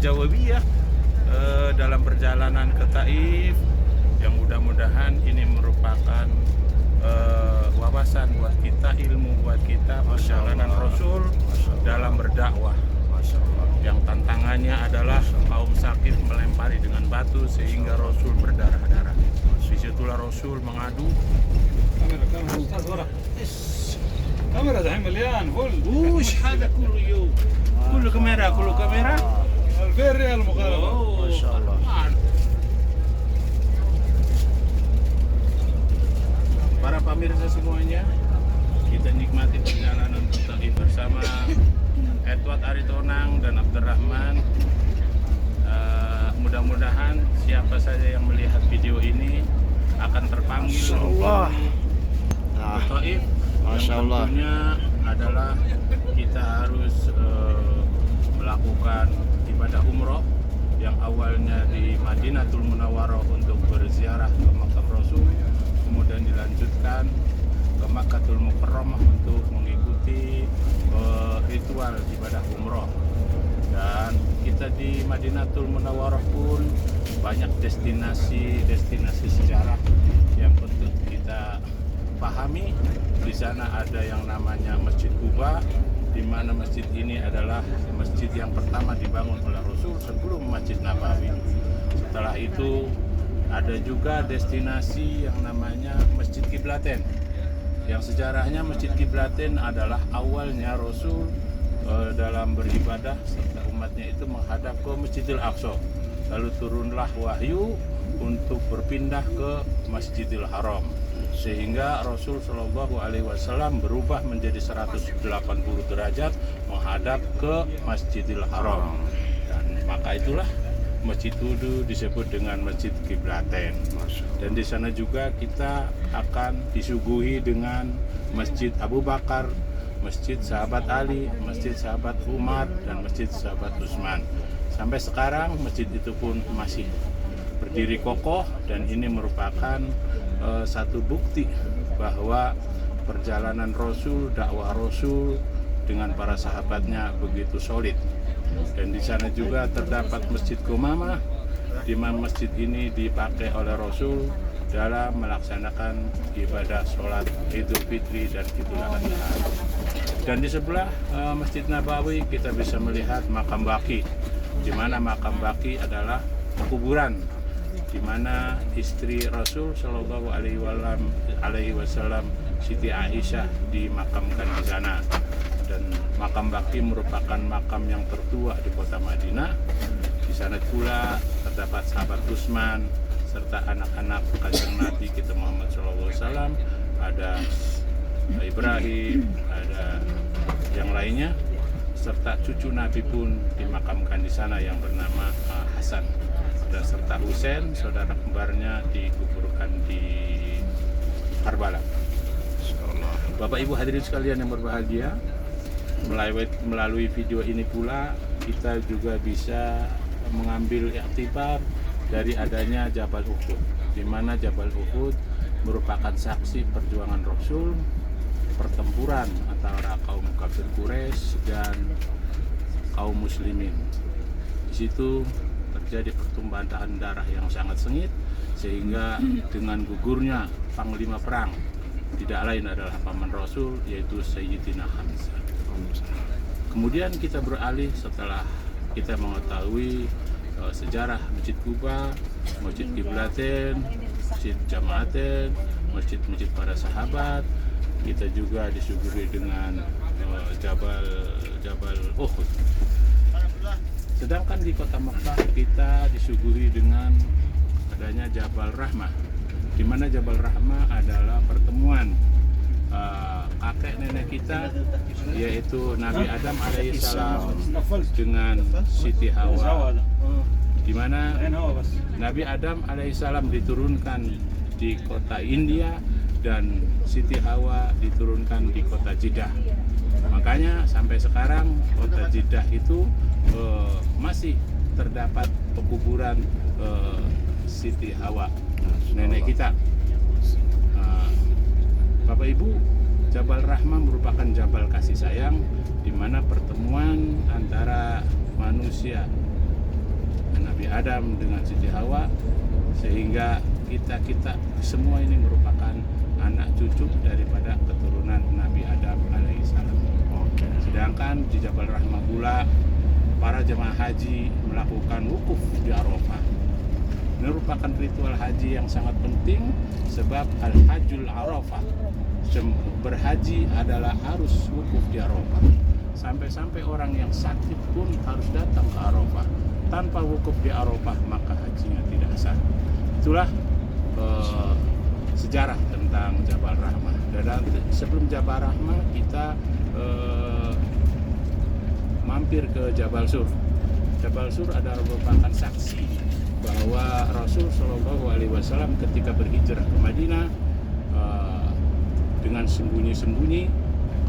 Najawiyah dalam perjalanan ke Taif, yang mudah-mudahan ini merupakan wawasan buat kita, ilmu buat kita, perjalanan Rasul dalam berdakwah. Yang tantangannya adalah kaum Sakif melempari dengan batu sehingga Rasul berdarah-darah. Disitulah Rasul mengadu. كاميرا دحين مليان فل وش هذا كله يوم كله كاميرا الفين ريال مخالفة ما شاء الله. Para pemirsa semuanya, kita nikmati perjalanan Taif bersama Edward Aritonang dan Abdurrahman. Mudah-mudahan siapa saja yang melihat video ini akan terpanggil ke Taif. Masya Allah. Tentunya adalah kita harus melakukan ibadah umroh yang awalnya di Madinatul Munawwarah untuk berziarah ke makam Rasul, kemudian dilanjutkan ke Makkatul Mukarramah untuk mengikuti ritual ibadah umroh. Dan kita di Madinatul Munawwarah pun banyak destinasi sejarah yang perlu kita pahami. Di sana ada yang namanya Masjid Quba, di mana masjid ini adalah masjid yang pertama dibangun oleh Rasul sebelum Masjid Nabawi. Setelah itu ada juga destinasi yang namanya Masjid Qiblatain. Yang sejarahnya Masjid Qiblatain adalah awalnya Rasul dalam beribadah serta umatnya itu menghadap ke Masjidil Aqsa. Lalu turunlah wahyu untuk berpindah ke Masjidil Haram, sehingga Rasul Shallallahu Alaihi Wasallam berubah menjadi 180 derajat menghadap ke Masjidil Haram. Dan maka itulah masjid itu disebut dengan Masjid Qiblatain. Dan di sana juga kita akan disuguhi dengan Masjid Abu Bakar, Masjid Sahabat Ali, Masjid Sahabat Umar, dan Masjid Sahabat Utsman. Sampai sekarang masjid itu pun masih berdiri kokoh, dan ini merupakan satu bukti bahwa perjalanan Rasul, dakwah Rasul dengan para sahabatnya begitu solid. Dan di sana juga terdapat Masjid Qumamah, di mana masjid ini dipakai oleh Rasul dalam melaksanakan ibadah sholat Idul Fitri dan Idul Adha. Dan di sebelah Masjid Nabawi kita bisa melihat makam Baqi, di mana makam Baqi adalah kuburan di mana istri Rasul Shallallahu Alaihi Wasallam Siti Aisyah dimakamkan di sana. Dan makam Baqi merupakan makam yang tertua di kota Madinah. Di sana pula terdapat sahabat Utsman serta anak-anak kanjeng Nabi kita Muhammad SAW. Ada Ibrahim, ada yang lainnya, serta cucu Nabi pun dimakamkan di sana yang bernama Hasan. Dan serta Husain, saudara kembarnya, dikuburkan di Karbala. Bapak Ibu hadirin sekalian yang berbahagia, melalui video ini pula kita juga bisa mengambil iktibar dari adanya Jabal Uhud, di mana Jabal Uhud merupakan saksi perjuangan Rasul, pertempuran antara kaum kafir Quraisy dan kaum muslimin. Di situ terjadi pertumpahan darah yang sangat sengit, sehingga dengan gugurnya panglima perang tidak lain adalah paman Rasul, yaitu Sayyidina Hamzah. Kemudian kita beralih setelah kita mengetahui sejarah Masjid Quba, Masjid Qiblatain, Masjid Jamaatain, masjid-masjid para sahabat. Kita juga disuguhi dengan Jabal Uhud. Sedangkan di kota Makkah kita disuguhi dengan adanya Jabal Rahmah, di mana Jabal Rahmah adalah pertemuan kakek nenek kita, yaitu Nabi Adam alaihissalam dengan Siti Hawa, di mana Nabi Adam alaihissalam diturunkan di kota India dan Siti Hawa diturunkan di kota Jeddah. Makanya sampai sekarang kota Jeddah itu masih terdapat pekuburan Siti Hawa, nenek kita. Bapak Ibu, Jabal Rahmah merupakan jabal kasih sayang, di mana pertemuan antara manusia Nabi Adam dengan Siti Hawa, sehingga kita semua ini merupakan anak cucu daripada keturunan Nabi Adam alaihissalam. Sedangkan di Jabal Rahmah pula para jemaah haji melakukan wukuf di Arafah. Ini merupakan ritual haji yang sangat penting, sebab al-hajjul Arafah, berhaji adalah harus wukuf di Arafah. Sampai-sampai orang yang sakit pun harus datang ke Arafah. Tanpa wukuf di Arafah maka hajinya tidak sah. Itulah sejarah tentang Jabal Rahmah. Dan sebelum Jabal Rahmah kita mampir ke Jabal Sur. Jabal Sur adalah merupakan saksi bahwa Rasul Shallallahu Alaihi Wasallam ketika berhijrah ke Madinah dengan sembunyi-sembunyi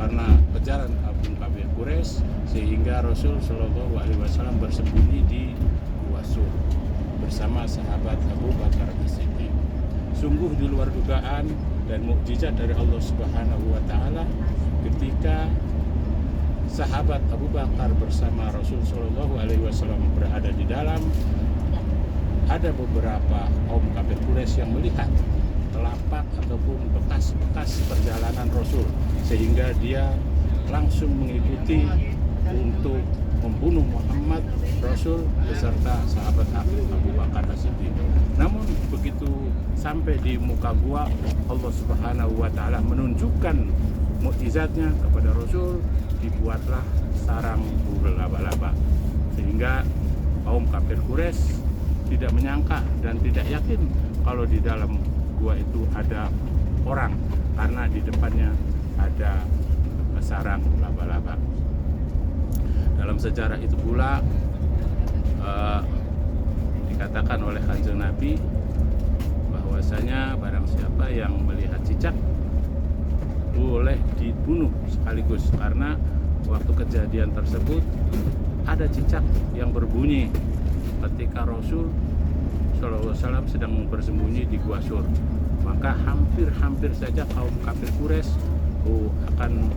karena kejaran Abu Kafir Quraisy, sehingga Rasul Shallallahu Alaihi Wasallam bersembunyi di Gua Sur bersama sahabat Abu Bakar As-Siddiq. Sungguh di luar dugaan dan mukjizat dari Allah Subhanahu wa taala ketika sahabat Abu Bakar bersama Rasul Shallallahu Alaihi Wasallam berada di dalam, ada beberapa kaum kafir Quraisy yang melihat telapak ataupun bekas-bekas perjalanan Rasul, sehingga dia langsung mengikuti untuk membunuh Muhammad, Rasul beserta sahabat Abu Bakar As-Siddiq. Namun begitu sampai di muka gua, Allah Subhanahu wa taala menunjukkan mukjizatnya kepada Rasul, dibuatlah sarang laba-laba, sehingga kaum kafir Quraisy tidak menyangka dan tidak yakin kalau di dalam gua itu ada orang, karena di depannya ada sarang laba-laba. Dalam sejarah itu pula dikatakan oleh Kanjeng Nabi bahwasanya barang siapa yang melihat cicak boleh dibunuh sekaligus, karena waktu kejadian tersebut ada cicak yang berbunyi ketika Rasul SAW sedang bersembunyi di Gua Sur. Maka hampir saja kaum kafir Quraisy akan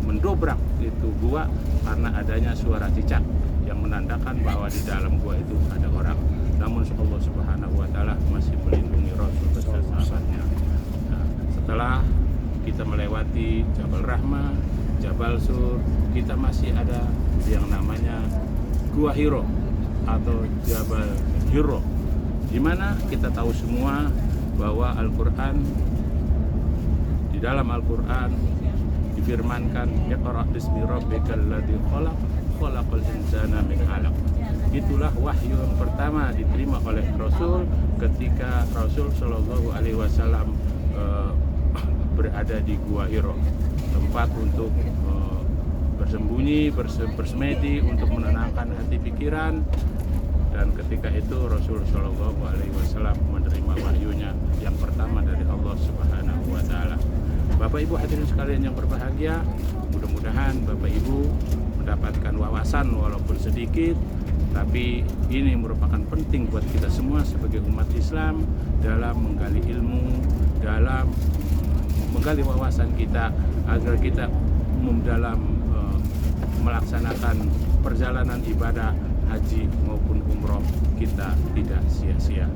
mendobrak itu gua karena adanya suara cicak yang menandakan bahwa di dalam gua itu ada orang. Namun Allah Subhanahu wa taala masih melindungi Rasul beserta sahabatnya. Nah, setelah kita melewati Jabal Rahmah, Jabal Sur, kita masih ada yang namanya Gua Hiro atau Jabal Hiro, di mana kita tahu semua bahwa Al-Quran, di dalam Al-Quran difirmankan Iqra bismi rabbikal ladzi khalaq khalaqal insana min 'alaq. Itulah wahyu yang pertama diterima oleh Rasul ketika Rasul Shallallahu Alaihi Wasallam berada di Gua Hiro, tempat untuk bersembunyi, bersemedi, untuk menenangkan hati pikiran. Dan ketika itu Rasul Shallallahu Alaihi Wasallam menerima wahyunya yang pertama dari Allah Subhanahu Wa Taala. Bapak Ibu hadirin sekalian yang berbahagia, mudah-mudahan Bapak Ibu mendapatkan wawasan walaupun sedikit, tapi ini merupakan penting buat kita semua sebagai umat Islam dalam menggali ilmu, dalam menggali wawasan kita agar kita dalam melaksanakan perjalanan ibadah haji maupun umroh kita tidak sia-sia.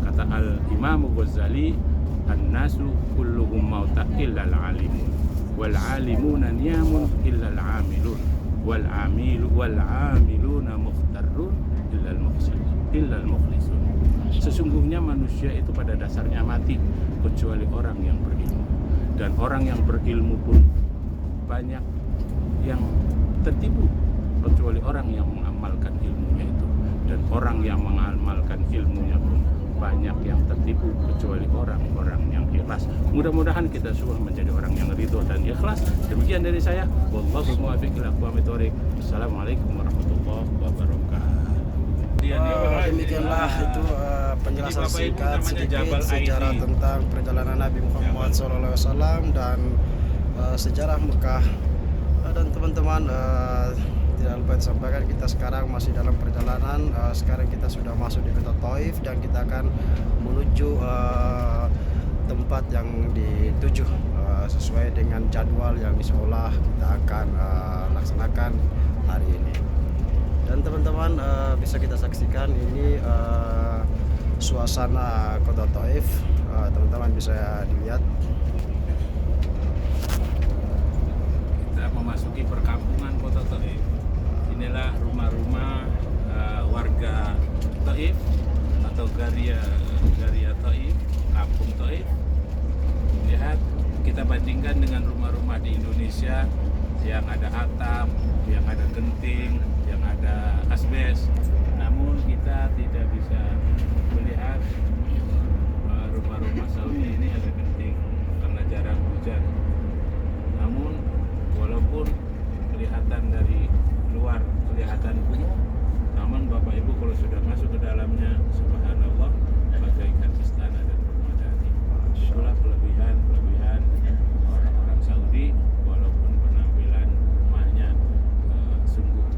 Kata Al-Imam Ghazali, an-nasu kulluhum mauta illa al-alimun wal alimuna niyamun illa al-amilun wal amiluna mukhtarun illa al-mukhlisun. Sesungguhnya manusia itu pada dasarnya mati kecuali orang yang berilmu, dan orang yang berilmu pun banyak yang tertipu kecuali orang yang mengamalkan ilmunya itu, dan orang yang mengamalkan ilmunya pun banyak yang tertipu kecuali orang-orang yang ikhlas. Mudah-mudahan kita semua menjadi orang yang ridho dan ikhlas. Demikian dari saya, wallahu muwaffiq ila aqwamit thoriq. Assalamualaikum warahmatullahi wabarakatuh. Demikianlah itu penjelasan singkat sedikit sejarah tentang perjalanan Nabi Muhammad SAW dan sejarah Mekah. Dan teman-teman, tidak lupa disampaikan kita sekarang masih dalam perjalanan. Sekarang kita sudah masuk di kota Taif dan kita akan menuju tempat yang dituju sesuai dengan jadwal yang insyaallah kita akan laksanakan hari ini. Dan teman-teman bisa kita saksikan ini suasana kota Taif. Teman-teman bisa dilihat. Kita memasuki perkampungan kota Taif. Inilah rumah-rumah warga Taif atau Garia Taif, kampung Taif. Lihat, kita bandingkan dengan rumah-rumah di Indonesia yang ada atap, yang ada genting, yang ada asbes. Namun kita tidak bisa melihat rumah-rumah Saudi ini ada genting karena jarang hujan. Namun walaupun kelihatan dari luar kelihatan kumuh, namun Bapak Ibu kalau sudah masuk ke dalamnya, subhanallah, bagaikan istana dan permadani. Itulah kelebihan orang-orang Saudi, walaupun penampilan rumahnya sungguh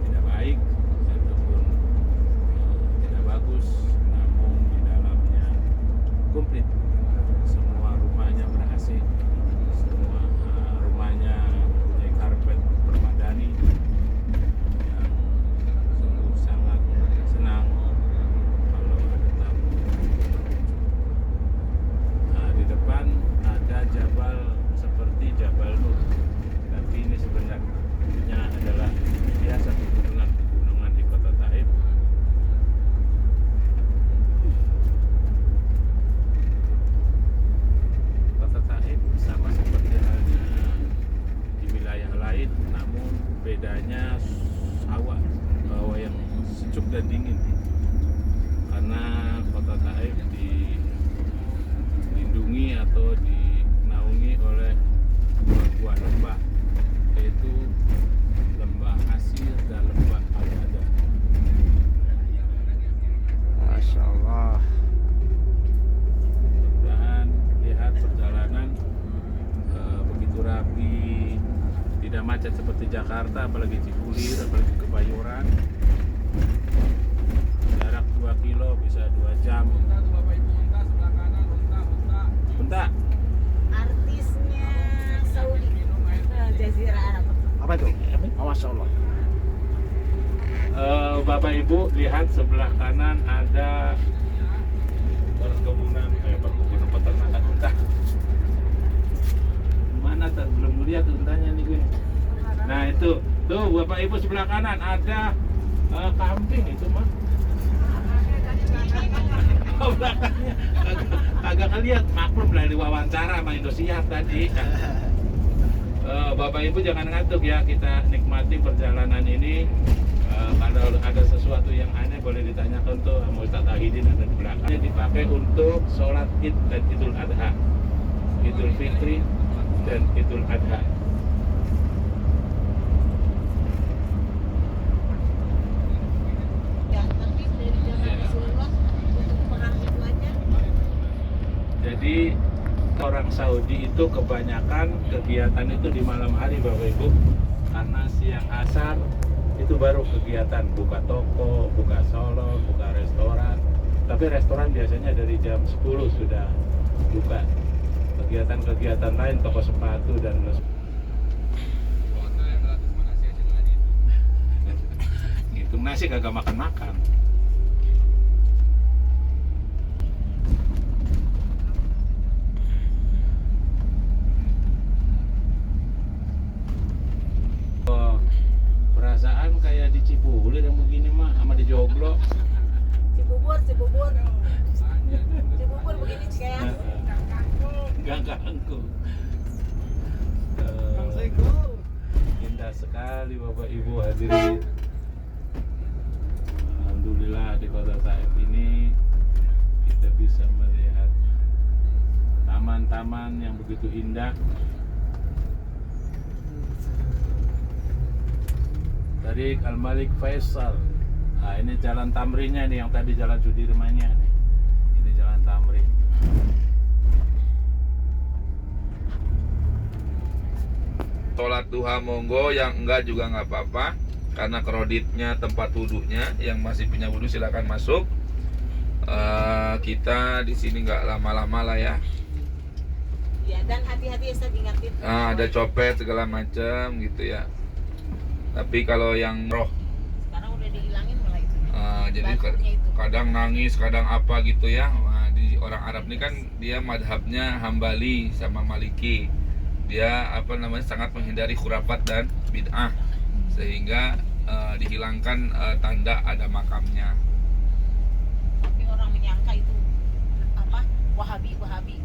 tidak baik ataupun tidak bagus, namun di dalamnya komplit. Semua rumahnya ber-AC, semua rumahnya punya karpet permadani yang sungguh sangat senang kalau ada tamu berkunjung. Nah, di depan ada Jabal seperti Jabal Nur, tapi ini sebenarnya adalah biasa pegunungan di kota Taif. Kota Taif sama seperti halnya di wilayah lain, namun bedanya hawa yang sejuk dan dingin. Karena kota Taif dilindungi atau dinaungi oleh dua buah lembah, yaitu lembah Asir dan lembah Al-Adha. Masya Allah. Dan lihat perjalanan begitu rapi, tidak macet seperti Jakarta, apalagi Cipulir, apalagi Kebayoran. Jarak 2 kilo bisa 2 jam. Bentar. Artisnya Saudi, Jazirah Arab. Apa itu? Oh, Masya Allah. Bapak Ibu lihat sebelah kanan ada perkebunan peternakan unta. Mana tak belum lihat untanya nih gue. Nah itu tuh Bapak Ibu sebelah kanan ada kambing itu mah. Oh, belakangnya kagak ngeliat, maklum lah diwawancara sama Indosiar tadi. Bapak Ibu jangan ngantuk ya, kita nikmati perjalanan ini. Kalau ada sesuatu yang aneh boleh ditanyakan tuh sama Ustadz Ahidin, ada di belakangnya, dipakai untuk sholat Id dan Idul Adha, Idul Fitri dan Idul Adha. Ya, tapi dari zaman Rasulullah untuk perang itu aja. Jadi orang Saudi itu kebanyakan kegiatan itu di malam hari Bapak Ibu, karena siang asar itu baru kegiatan buka toko, buka salon, buka restoran. Tapi restoran biasanya dari jam 10 sudah buka. Kegiatan-kegiatan lain, toko sepatu dan ngitung nasi kagak makan-makan. Perasaan kayak di Cipulir yang begini mah, sama di Joglo. Cibubur begini kayak Gak ganggu. Indah sekali Bapak Ibu hadirin. Alhamdulillah di kota Taif ini kita bisa melihat taman-taman yang begitu indah. Tarik Al-Malik Faisal. Nah, ini jalan Tamrinnya nih, yang tadi jalan Sudirmannya nih. Ini jalan Tamrin. Sholat duha monggo, yang enggak juga nggak apa-apa, karena kreditnya tempat wudhunya, yang masih punya wudhu silakan masuk. Kita di sini nggak lama-lama lah ya. ya, dan hati-hati ya, saya ingatin. Ada copet segala macam gitu ya. Tapi kalau yang roh, Sekarang udah dihilangin malah itu. jadi Batuknya itu. kadang nangis, kadang apa gitu ya. Nah, di orang Arab ini kan dia madhabnya Hambali sama Maliki. Dia sangat menghindari khurafat dan bid'ah, sehingga dihilangkan tanda ada makamnya. Tapi orang menyangka itu apa? Wahabi